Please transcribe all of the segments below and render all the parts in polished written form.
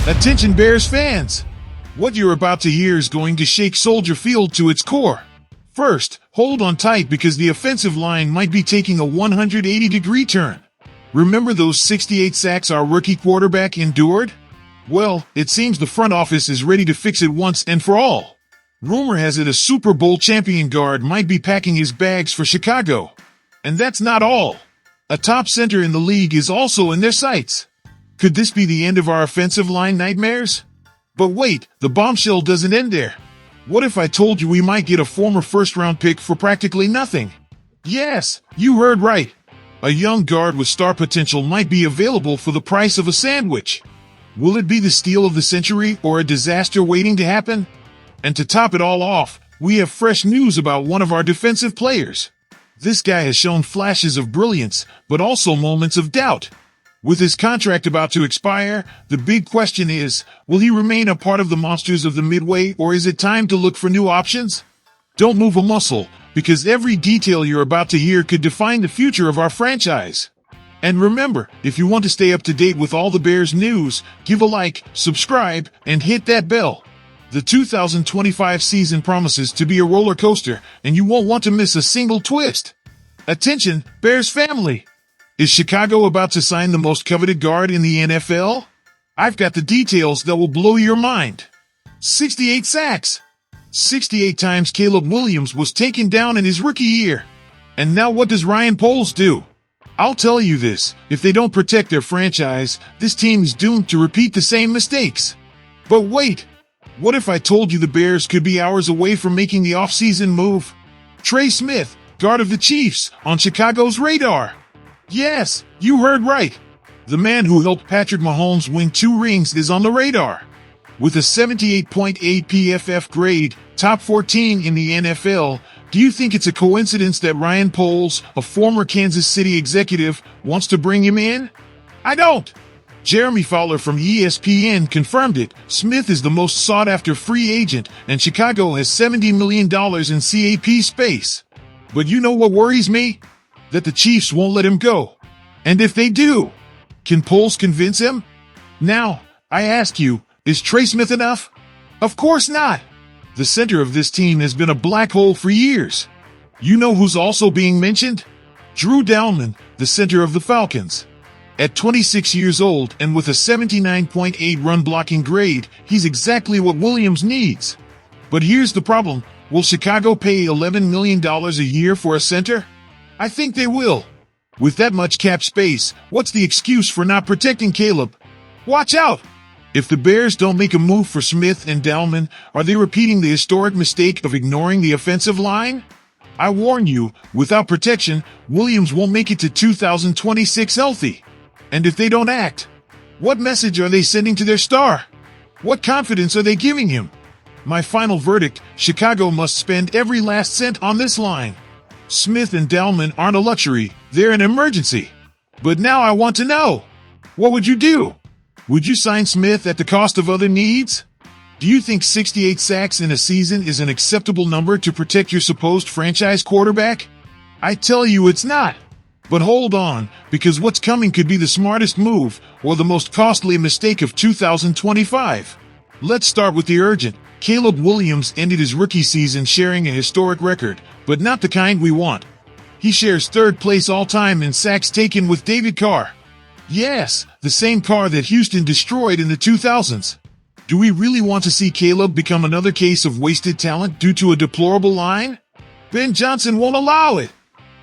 Attention Bears fans! What you're about to hear is going to shake Soldier Field to its core. First, hold on tight because the offensive line might be taking a 180-degree turn. Remember those 68 sacks our rookie quarterback endured? Well, it seems the front office is ready to fix it once and for all. Rumor has it a Super Bowl champion guard might be packing his bags for Chicago. And that's not all. A top center in the league is also in their sights. Could this be the end of our offensive line nightmares? But wait, the bombshell doesn't end there. What if I told you we might get a former first-round pick for practically nothing? Yes, you heard right. A young guard with star potential might be available for the price of a sandwich. Will it be the steal of the century or a disaster waiting to happen? And to top it all off, we have fresh news about one of our defensive players. This guy has shown flashes of brilliance, but also moments of doubt. With his contract about to expire, the big question is, will he remain a part of the monsters of the Midway or is it time to look for new options? Don't move a muscle, because every detail you're about to hear could define the future of our franchise. And remember, if you want to stay up to date with all the Bears news, give a like, subscribe, and hit that bell. The 2025 season promises to be a roller coaster, and you won't want to miss a single twist. Attention, Bears family! Is Chicago about to sign the most coveted guard in the NFL? I've got the details that will blow your mind. 68 sacks. 68 times Caleb Williams was taken down in his rookie year. And now what does Ryan Poles do? I'll tell you this, if they don't protect their franchise, this team is doomed to repeat the same mistakes. But wait, what if I told you the Bears could be hours away from making the offseason move? Trey Smith, guard of the Chiefs, on Chicago's radar. Yes, you heard right. The man who helped Patrick Mahomes win 2 rings is on the radar. With a 78.8 PFF grade, top 14 in the NFL, do you think it's a coincidence that Ryan Poles, a former Kansas City executive, wants to bring him in? I don't. Jeremy Fowler from ESPN confirmed it. Smith is the most sought-after free agent, and Chicago has $70 million in CAP space. But you know what worries me? That the Chiefs won't let him go. And if they do, can Poles convince him? Now, I ask you, is Trey Smith enough? Of course not. The center of this team has been a black hole for years. You know who's also being mentioned? Drew Dalman, the center of the Falcons. At 26 years old and with a 79.8 run blocking grade, he's exactly what Williams needs. But here's the problem. Will Chicago pay $11 million a year for a center? I think they will. With that much cap space, what's the excuse for not protecting Caleb? Watch out! If the Bears don't make a move for Smith and Dalman, are they repeating the historic mistake of ignoring the offensive line? I warn you, without protection, Williams won't make it to 2026 healthy. And if they don't act, what message are they sending to their star? What confidence are they giving him? My final verdict, Chicago must spend every last cent on this line. Smith and Dalman aren't a luxury, they're an emergency. But now I want to know, what would you do? Would you sign Smith at the cost of other needs? Do you think 68 sacks in a season is an acceptable number to protect your supposed franchise quarterback? I tell you it's not. But hold on, because what's coming could be the smartest move or the most costly mistake of 2025. Let's start with the urgent. Caleb Williams ended his rookie season sharing a historic record, but not the kind we want. He shares 3rd place all-time in sacks taken with David Carr. Yes, the same Carr that Houston destroyed in the 2000s. Do we really want to see Caleb become another case of wasted talent due to a deplorable line? Ben Johnson won't allow it.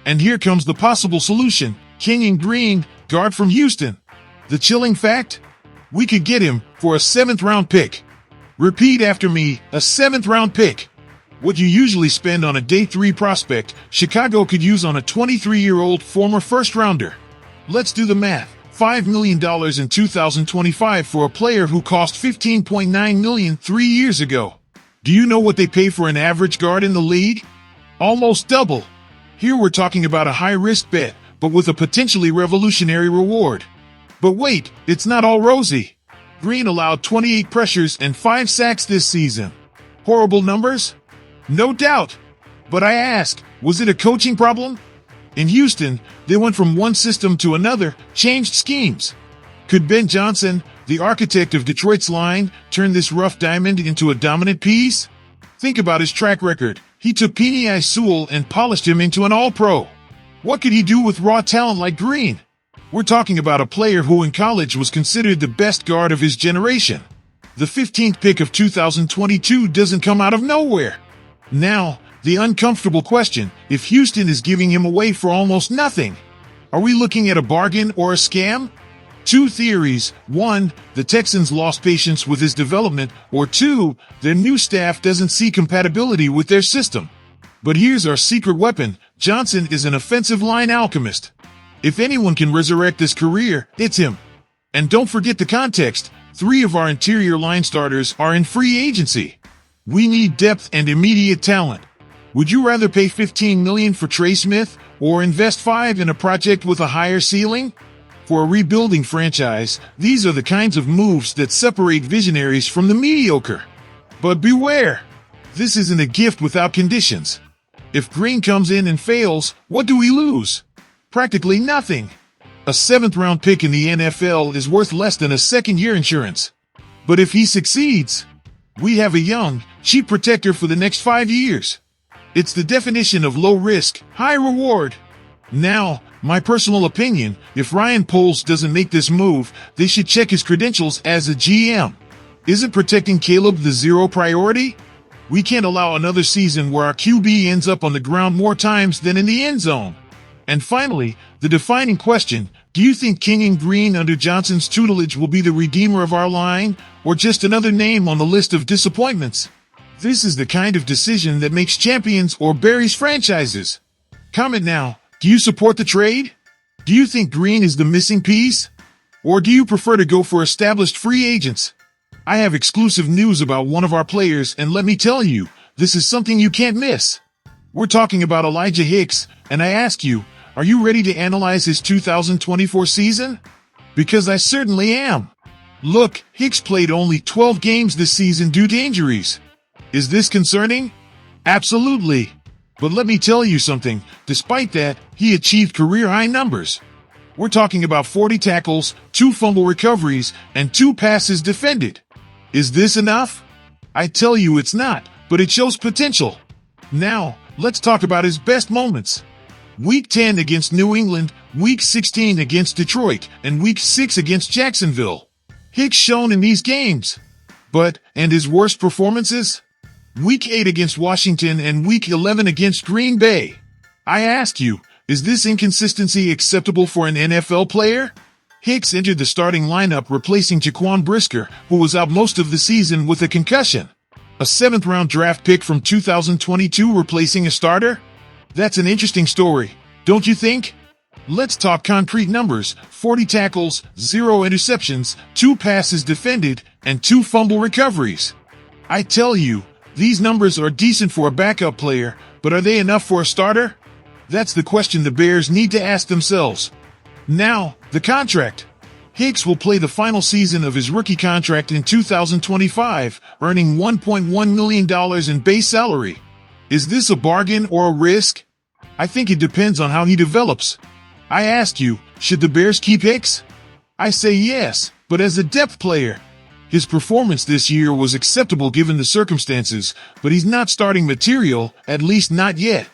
And here comes the possible solution. Kenyon Green, guard from Houston. The chilling fact? We could get him for a 7th-round pick. Repeat after me, a 7th-round pick. What you usually spend on a day 3 prospect, Chicago could use on a 23-year-old former first-rounder. Let's do the math. $5 million in 2025 for a player who cost $15.9 million 3 years ago. Do you know what they pay for an average guard in the league? Almost double. Here we're talking about a high-risk bet, but with a potentially revolutionary reward. But wait, it's not all rosy. Green allowed 28 pressures and 5 sacks this season. Horrible numbers? No doubt. But I ask, was it a coaching problem? In Houston, they went from one system to another, changed schemes. Could Ben Johnson, the architect of Detroit's line, turn this rough diamond into a dominant piece? Think about his track record. He took Penei Sewell and polished him into an all-pro. What could he do with raw talent like Green? We're talking about a player who in college was considered the best guard of his generation. The 15th pick of 2022 doesn't come out of nowhere. Now, the uncomfortable question, if Houston is giving him away for almost nothing, are we looking at a bargain or a scam? Two theories. One, the Texans lost patience with his development, or two, their new staff doesn't see compatibility with their system. But here's our secret weapon. Johnson is an offensive line alchemist. If anyone can resurrect his career, it's him. And don't forget the context. 3 of our interior line starters are in free agency. We need depth and immediate talent. Would you rather pay $15 million for Trey Smith or invest $5 in a project with a higher ceiling? For a rebuilding franchise, these are the kinds of moves that separate visionaries from the mediocre. But beware! This isn't a gift without conditions. If Green comes in and fails, what do we lose? Practically nothing. A 7th-round pick in the NFL is worth less than a second-year insurance. But if he succeeds, we have a young, cheap protector for the next 5 years. It's the definition of low risk, high reward. Now, my personal opinion, if Ryan Poles doesn't make this move, they should check his credentials as a GM. Isn't protecting Caleb the zero priority? We can't allow another season where our QB ends up on the ground more times than in the end zone. And finally, the defining question, do you think Kenyon Green under Johnson's tutelage will be the redeemer of our line, or just another name on the list of disappointments? This is the kind of decision that makes champions or buries franchises. Comment now, do you support the trade? Do you think Green is the missing piece? Or do you prefer to go for established free agents? I have exclusive news about one of our players, and let me tell you, this is something you can't miss. We're talking about Elijah Hicks, and I ask you, are you ready to analyze his 2024 season? Because I certainly am. Look, Hicks played only 12 games this season due to injuries. Is this concerning? Absolutely. But let me tell you something, despite that, he achieved career-high numbers. We're talking about 40 tackles, 2 fumble recoveries, and 2 passes defended. Is this enough? I tell you it's not, but it shows potential. Now, let's talk about his best moments. Week 10 against New England, Week 16 against Detroit, and Week 6 against Jacksonville. Hicks shone in these games. And his worst performances? Week 8 against Washington and Week 11 against Green Bay. I ask you, is this inconsistency acceptable for an NFL player? Hicks entered the starting lineup replacing Jaquan Brisker, who was out most of the season with a concussion. A 7th-round draft pick from 2022 replacing a starter? That's an interesting story, don't you think? Let's talk concrete numbers. 40 tackles, 0 interceptions, 2 passes defended, and 2 fumble recoveries. I tell you, these numbers are decent for a backup player, but are they enough for a starter? That's the question the Bears need to ask themselves. Now, the contract. Hicks will play the final season of his rookie contract in 2025, earning $1.1 million in base salary. Is this a bargain or a risk? I think it depends on how he develops. I ask you, should the Bears keep Hicks? I say yes, but as a depth player. His performance this year was acceptable given the circumstances, but he's not starting material, at least not yet.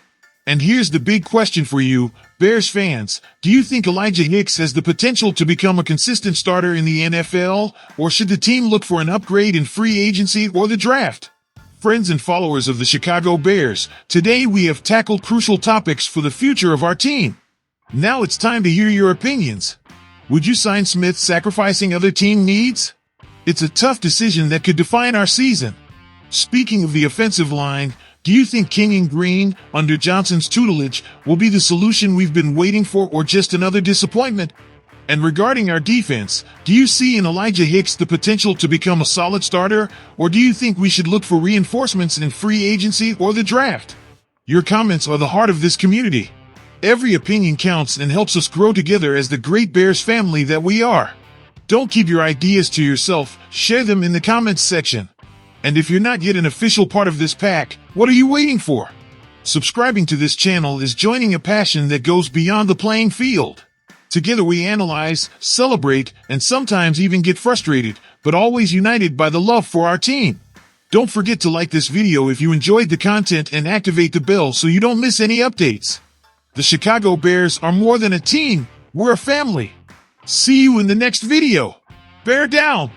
And here's the big question for you, Bears fans. Do you think Elijah Hicks has the potential to become a consistent starter in the NFL, or should the team look for an upgrade in free agency or the draft? Friends and followers of the Chicago Bears, today we have tackled crucial topics for the future of our team. Now it's time to hear your opinions. Would you sign Smith sacrificing other team needs? It's a tough decision that could define our season. Speaking of the offensive line, do you think Kenyon Green, under Johnson's tutelage, will be the solution we've been waiting for or just another disappointment? And regarding our defense, do you see in Elijah Hicks the potential to become a solid starter, or do you think we should look for reinforcements in free agency or the draft? Your comments are the heart of this community. Every opinion counts and helps us grow together as the great Bears family that we are. Don't keep your ideas to yourself, share them in the comments section. And if you're not yet an official part of this pack, what are you waiting for? Subscribing to this channel is joining a passion that goes beyond the playing field. Together we analyze, celebrate, and sometimes even get frustrated, but always united by the love for our team. Don't forget to like this video if you enjoyed the content and activate the bell so you don't miss any updates. The Chicago Bears are more than a team, we're a family. See you in the next video. Bear down!